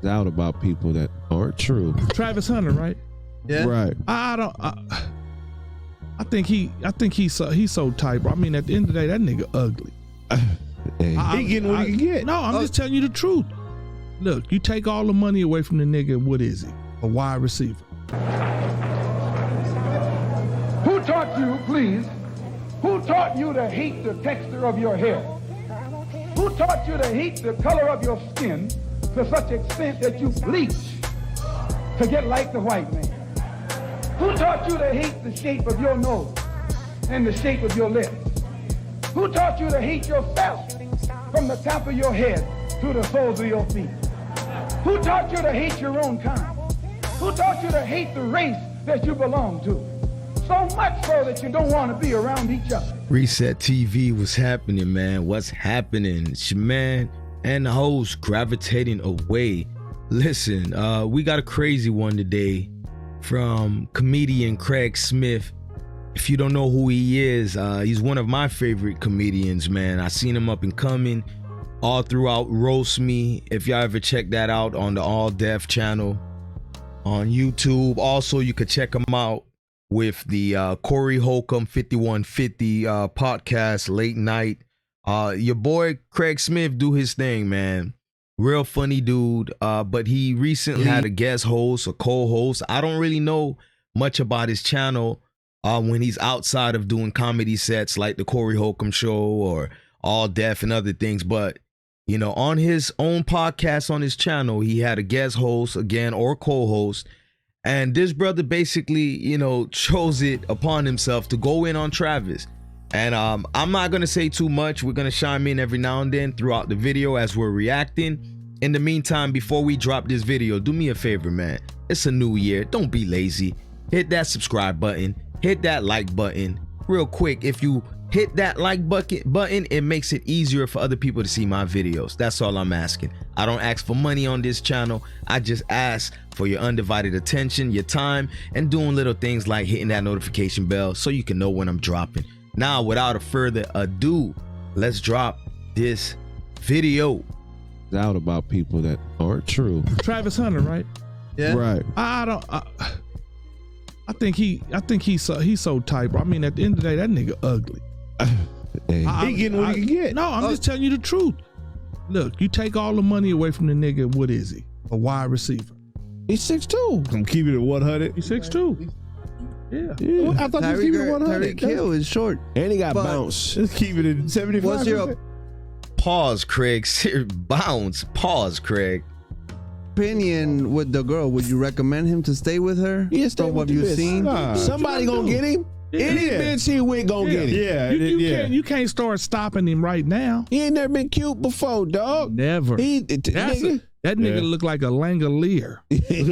out about people that aren't true. Travis Hunter, right? Yeah. Right. I think he's so tight, bro. I mean, at the end of the day, that nigga ugly. Hey, he getting what he can get. No, I'm just telling you the truth. Look, you take all the money away from the nigga, what is he? A wide receiver. Who taught you, please? Who taught you to hate the texture of your hair? Who taught you to hate the color of your skin to such extent that you bleach to get like the white man? Who taught you to hate the shape of your nose and the shape of your lips? Who taught you to hate yourself from the top of your head to the soles of your feet? Who taught you to hate your own kind? Who taught you to hate the race that you belong to? So much so that you don't want to be around each other. Reset TV, what's happening, man? What's happening? It's your man and the host gravitating away. Listen, we got a crazy one today from comedian Craig Smith. If you don't know who he is, he's one of my favorite comedians, man. I seen him up and coming all throughout Roast Me. If y'all ever check that out on the All Def channel on YouTube. Also, you could check him out with the Corey Holcomb 5150 podcast late night. Your boy Craig Smith do his thing, man. Real funny dude. But he recently had a guest host, a co-host. I don't really know much about his channel when he's outside of doing comedy sets like the Corey Holcomb show or All Def and other things. But, you know, on his own podcast on his channel, he had a guest host again or co-host. And this brother basically, you know, chose it upon himself to go in on Travis. And I'm not going to say too much. We're going to chime in every now and then throughout the video as we're reacting. In the meantime, before we drop this video, do me a favor, man. It's a new year. Don't be lazy. Hit that subscribe button. Hit that like button. Real quick, if you hit that like button, it makes it easier for other people to see my videos. That's all I'm asking. I don't ask for money on this channel. I just ask for your undivided attention, your time, and doing little things like hitting that notification bell so you can know when I'm dropping. Now, without a further ado, let's drop this video. Out about people that aren't true. Travis Hunter, right? Yeah. Right. I think he's so tight, bro. I mean, at the end of the day, that nigga ugly. Hey, he getting what he can get. No, I'm just telling you the truth. Look, you take all the money away from the nigga, what is he? A wide receiver. He's 6'2". I'm keeping it 100. He's 6'2". Yeah. Well, I thought he was keeping it 100. Tyreek Hill is short. And he got bounce. Let's keep it at 75. What's your Pause, Craig. Bounce. Pause, Craig. opinion with the girl? Would you recommend him to stay with her? Yeah, stay from with what you've the bitch. seen? Nah. Somebody gonna get him. Any bitch he with gonna get him. You can't start stopping him right now. He ain't never been cute before, dog. Never. That nigga look like a Langolier. He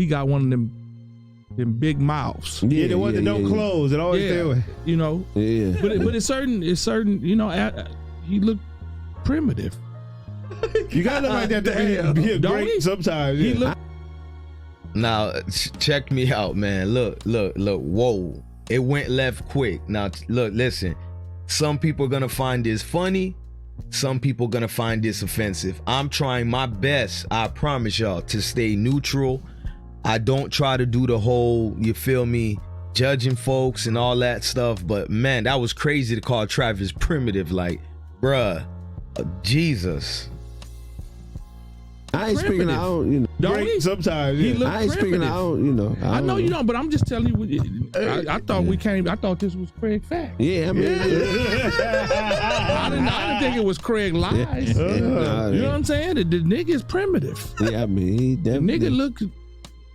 got one of them big mouths. Yeah, the one that don't close. It always stay away. You know. Yeah. But it's certain. You know, he look primitive. You gotta look like that to be a great sometimes. He look. Now, check me out, man. Look. Whoa. It went left quick. Now, look, listen. Some people are going to find this funny. Some people are going to find this offensive. I'm trying my best, I promise y'all, to stay neutral. I don't try to do the whole, you feel me, judging folks and all that stuff. But, man, that was crazy to call Travis primitive. Like, bruh, Jesus. I ain't speaking out, you know. Don't sometimes. Yeah. I ain't speaking out, you know. I know you don't, but I'm just telling you. I thought this was Craig Fact. Yeah, I mean. I didn't think it was Craig Lies. You know what I'm saying? The nigga is primitive. Yeah, I mean, he definitely. The nigga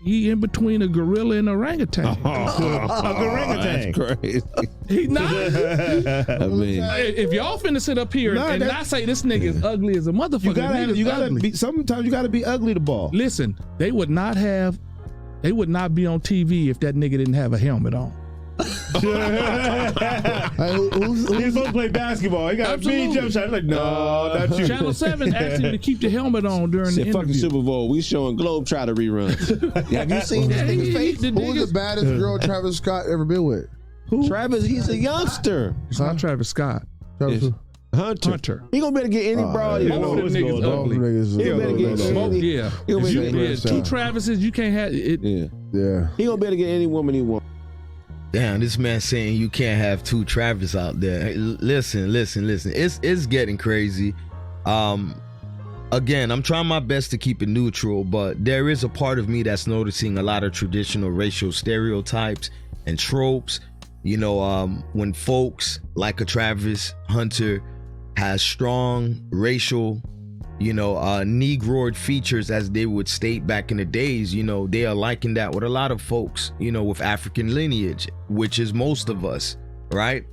he in between a gorilla and an orangutan. A orangutan. That's crazy. He not. I mean, if y'all finna sit up here and not say this nigga is ugly as a motherfucker, you gotta be. Sometimes you gotta be ugly to ball. Listen, they would not be on TV if that nigga didn't have a helmet on. He's supposed to play basketball. He got a big jump shot. Like, no, not you. Channel 7 asked him to keep the helmet on during the interview. Fucking Super Bowl. We showing Globetrotter reruns. Have you seen this nigga's face? Who's the baddest girl Travis Scott ever been with? Who? Travis, he's a youngster. It's not Travis Scott. Travis Hunter. He gonna better get any broad. Both of them niggas ugly. He gonna better get any. Yeah. He gonna better get Two Travises, you can't have it. Yeah. He gonna better get any woman he wants. Damn, this man saying you can't have two Travis out there. Hey, listen. It's getting crazy. Again, I'm trying my best to keep it neutral, but there is a part of me that's noticing a lot of traditional racial stereotypes and tropes. You know, when folks like a Travis Hunter has strong racial, Negroid features, as they would state back in the days, they are liking that with a lot of folks, with African lineage, which is most of us, right?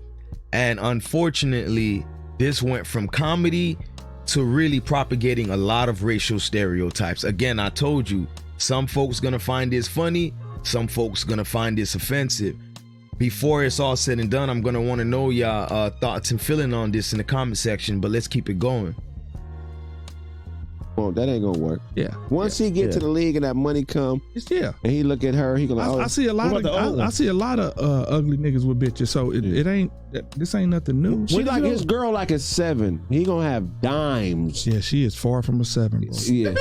And unfortunately, this went from comedy to really propagating a lot of racial stereotypes. Again, I told you, some folks gonna find this funny, some folks gonna find this offensive. Before it's all said and done, I'm gonna want to know y'all thoughts and feeling on this in the comment section, but let's keep it going. Well, that ain't gonna work. Yeah. Once he get to the league and that money come, and he look at her, he gonna. I see a lot of I see a lot of ugly niggas with bitches. So it ain't. This ain't nothing new. She like his girl like a 7. He gonna have dimes. Yeah, she is far from a 7. Bro. Yeah,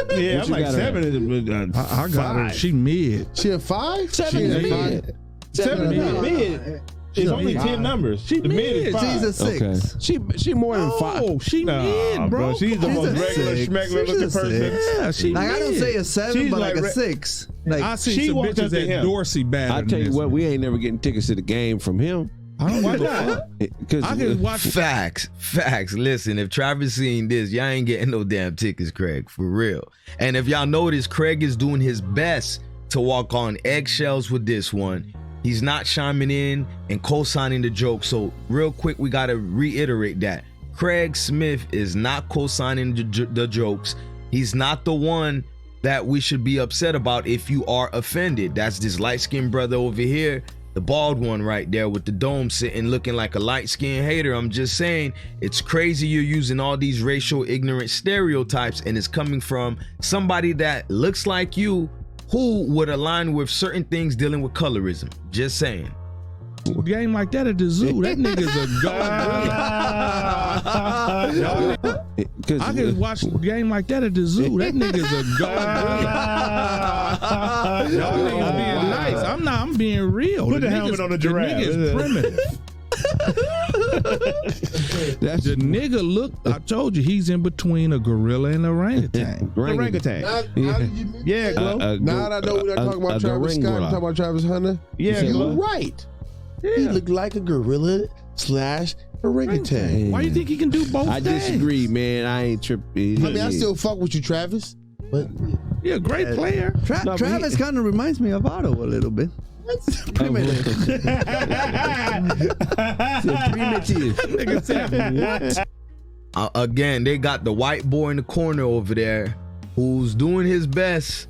I'm like 7. I got her. She mid. She a 5? 7 is mid. 7 is mid. It's only 10 numbers. She the mid is 5. She's a 6. Okay. She more than 5. Oh, she mid, bro. She's the most regular schmegular looking person. Yeah, she like mid. I don't say a 7, She's but like a like 6. Like I see some bitches at Dorsey bad. I tell you what, we ain't never getting tickets to the game from him. I don't Why give a not? fuck. I can watch Facts. Listen, if Travis seen this, y'all ain't getting no damn tickets, Craig, for real. And if y'all notice, Craig is doing his best to walk on eggshells with this one. He's not chiming in and co-signing the joke. So real quick, we got to reiterate that. Craig Smith is not co-signing the jokes. He's not the one that we should be upset about if you are offended. That's this light-skinned brother over here, the bald one right there with the dome sitting looking like a light-skinned hater. I'm just saying, it's crazy you're using all these racial ignorant stereotypes and it's coming from somebody that looks like you, who would align with certain things dealing with colorism. Just saying. a game like that at the zoo. That nigga's a god. I can watch a game like that at the zoo. That nigga's a god. Y'all niggas being nice. I'm being real. Put the helmet on the giraffe. The nigga's primitive. The nigga look, I told you, he's in between a gorilla and a orangutan. Orangutan. Yeah, Glow. Now that I know we're not talking about Travis Scott, we're talking about Travis Hunter. Yeah, you Glow. right. Yeah. He looked like a gorilla / orangutan. Why you think he can do both I things? disagree, man. I ain't tripping. I mean, I still fuck with you, Travis. But Yeah, great player. Travis kind of reminds me of Otto a little bit. Primitive. Nigga said, what? Again, they got the white boy in the corner over there who's doing his best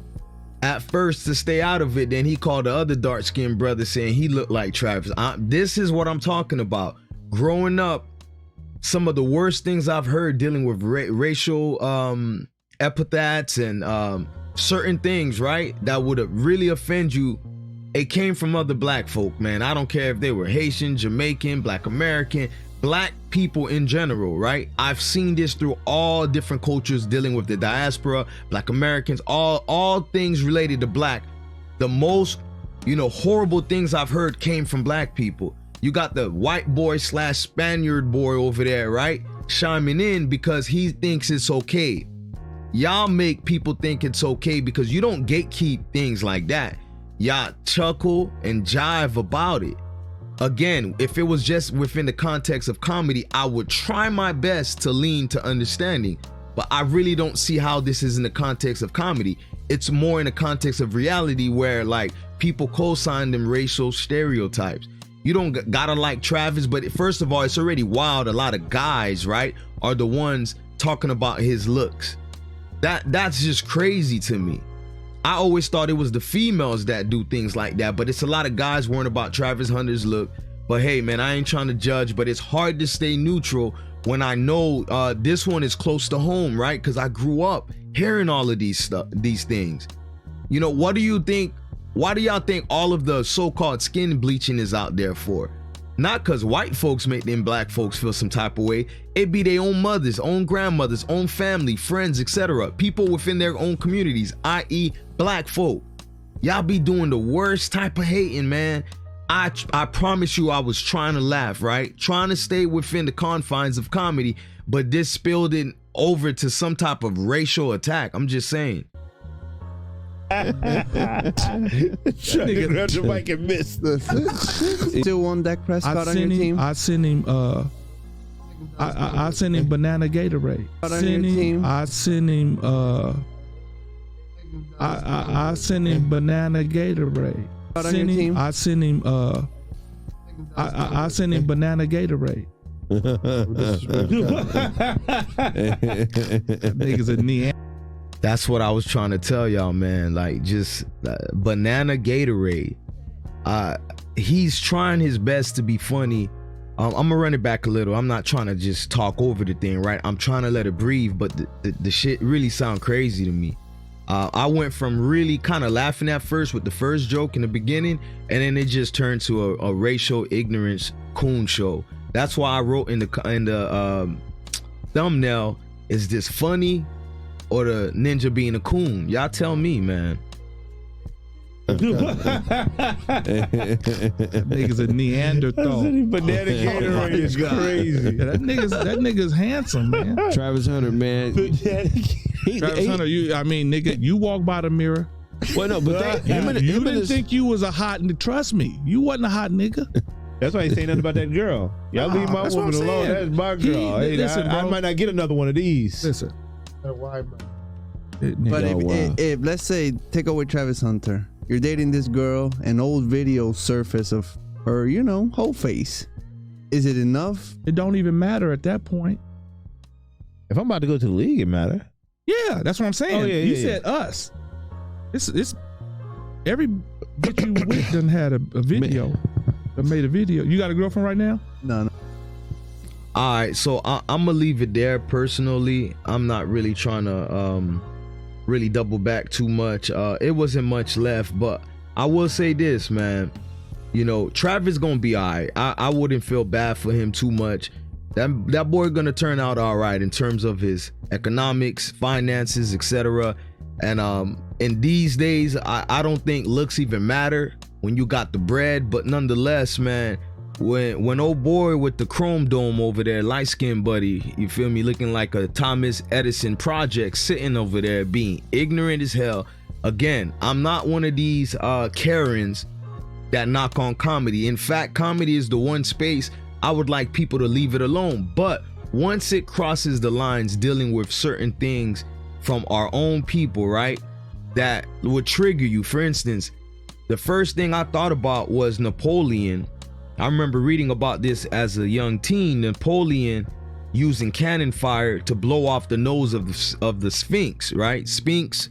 at first to stay out of it. Then he called the other dark-skinned brother saying he looked like Travis. This is what I'm talking about. Growing up, some of the worst things I've heard dealing with racial epithets and certain things, right, that would really offend you, it came from other black folk, man. I don't care if they were Haitian, Jamaican, Black American, black people in general, right? I've seen this through all different cultures dealing with the diaspora, Black Americans, all things related to black. The most, horrible things I've heard came from black people. You got the white boy / Spaniard boy over there, right? Chiming in because he thinks it's okay. Y'all make people think it's okay because you don't gatekeep things like that. Y'all chuckle and jive about it. Again, if it was just within the context of comedy, I would try my best to lean to understanding, but I really don't see how this is in the context of comedy. It's more in the context of reality where like people co-sign them racial stereotypes. You don't gotta like Travis, but first of all, it's already wild. A lot of guys, right, are the ones talking about his looks. That's just crazy to me. I always thought it was the females that do things like that, but it's a lot of guys worrying about Travis Hunter's look. But hey, man, I ain't trying to judge, but it's hard to stay neutral when I know this one is close to home, right? Because I grew up hearing all of these things. What do you think? Why do y'all think all of the so-called skin bleaching is out there for? Not because white folks make them black folks feel some type of way. It be their own mothers, own grandmothers, own family, friends, etc. People within their own communities, i.e. black folk. Y'all be doing the worst type of hating, man. I promise you I was trying to laugh, right? Trying to stay within the confines of comedy, but this spilled it over to some type of racial attack. I'm just saying. Nigga grab the mic and miss. Still want Dak Prescott on your team? I sent him I sent him banana Gatorade. I sent him I sent him banana Gatorade. I sent him banana Gatorade. Niggas a Neanderthal. That's what I was trying to tell y'all, man. Like, just banana Gatorade. He's trying his best to be funny. I'm gonna run it back a little. I'm not trying to just talk over the thing, right? I'm trying to let it breathe, but the shit really sound crazy to me. I went from really kind of laughing at first with the first joke in the beginning, and then it just turned to a racial ignorance coon show. That's why I wrote in the thumbnail, is this funny or the ninja being a coon? Y'all tell me, man. That nigga's a Neanderthal. Banana Gatorade is crazy. That nigga's handsome, man. Travis Hunter, man. Travis Hunter, nigga, you walk by the mirror. Well, no, but you didn't think you was a hot nigga. Trust me, you wasn't a hot nigga. That's why he's saying nothing about that girl. Y'all leave my woman alone. That's my girl. I might not get another one of these. Listen. But if let's say, take away Travis Hunter, you're dating this girl, an old video surface of her, whole face. Is it enough? It don't even matter at that point. If I'm about to go to the league, it matter. Yeah, that's what I'm saying. Oh, yeah, you said us. It's every bitch you with done had a video. Made a video. You got a girlfriend right now? No. All right, so I'm gonna leave it there. Personally, I'm not really trying to really double back too much. It wasn't much left, but I will say this, man. Travis gonna be all right. I wouldn't feel bad for him too much. That boy gonna turn out all right in terms of his economics, finances, etc. And in these days, I don't think looks even matter when you got the bread. But nonetheless, man, when old boy with the chrome dome over there, light skinned buddy, you feel me, looking like a Thomas Edison project, sitting over there being ignorant as hell. Again, I'm not one of these Karens that knock on comedy. In fact, comedy is the one space I would like people to leave it alone. But once it crosses the lines dealing with certain things from our own people, right, that would trigger you. For instance, the first thing I thought about was Napoleon. I remember reading about this as a young teen. Napoleon using cannon fire to blow off the nose of the Sphinx, right? Sphinx.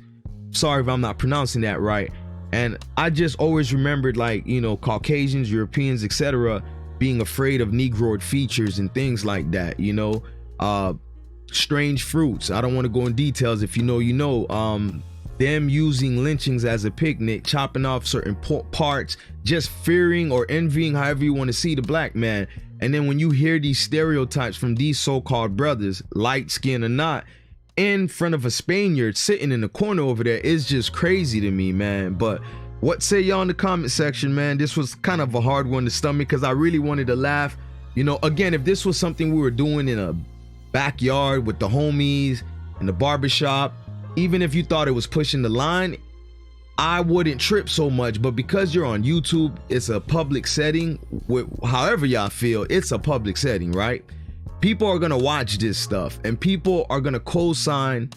Sorry if I'm not pronouncing that right. And I just always remembered, like, Caucasians, Europeans, etc., being afraid of Negroid features and things like that. Strange fruits. I don't want to go in details. If you know. Them using lynchings as a picnic, chopping off certain parts, just fearing or envying, however you want to see the black man. And then when you hear these stereotypes from these so-called brothers, light skin or not, in front of a Spaniard sitting in the corner over there, is just crazy to me, man. But what say y'all in the comment section, man? This was kind of a hard one to stomach because I really wanted to laugh. Again, if this was something we were doing in a backyard with the homies in the barbershop, even if you thought it was pushing the line, I wouldn't trip so much. But because you're on YouTube, it's a public setting. However y'all feel, it's a public setting, right? People are gonna watch this stuff, and people are gonna co-sign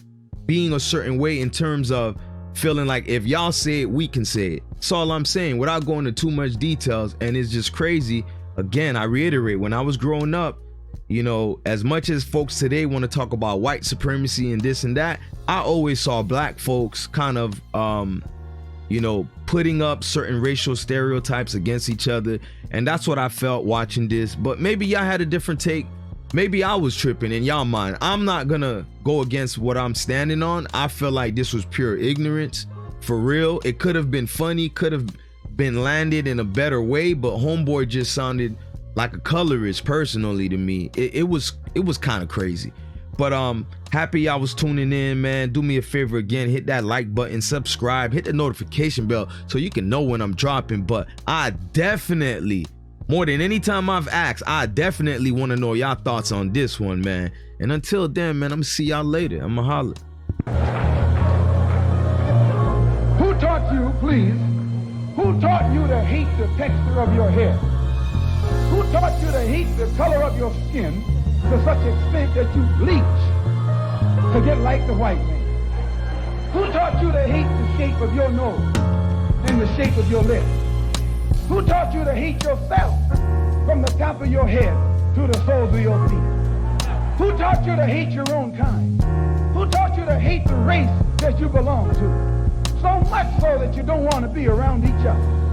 being a certain way in terms of feeling like if y'all say it, we can say it. That's all I'm saying, without going into too much details. And it's just crazy. Again, I reiterate, when I was growing up, as much as folks today want to talk about white supremacy and this and that, I always saw black folks kind of, putting up certain racial stereotypes against each other. And that's what I felt watching this. But maybe y'all had a different take. Maybe I was tripping in y'all mind. I'm not gonna go against what I'm standing on. I feel like this was pure ignorance. For real. It could have been funny, could have been landed in a better way, but homeboy just sounded like a colorist personally to me. It was kind of crazy. But happy y'all was tuning in, man. Do me a favor again, hit that like button, subscribe, hit the notification bell so you can know when I'm dropping. But I definitely, more than any time I've asked, I definitely want to know y'all thoughts on this one, man. And until then, man, I'm gonna see y'all later. I'ma holler. Who taught you, please? Who taught you to hate the texture of your hair? Who taught you to hate the color of your skin to such extent that you bleach to get like the white man? Who taught you to hate the shape of your nose and the shape of your lips? Who taught you to hate yourself from the top of your head to the soles of your feet? Who taught you to hate your own kind? Who taught you to hate the race that you belong to? So much so that you don't want to be around each other.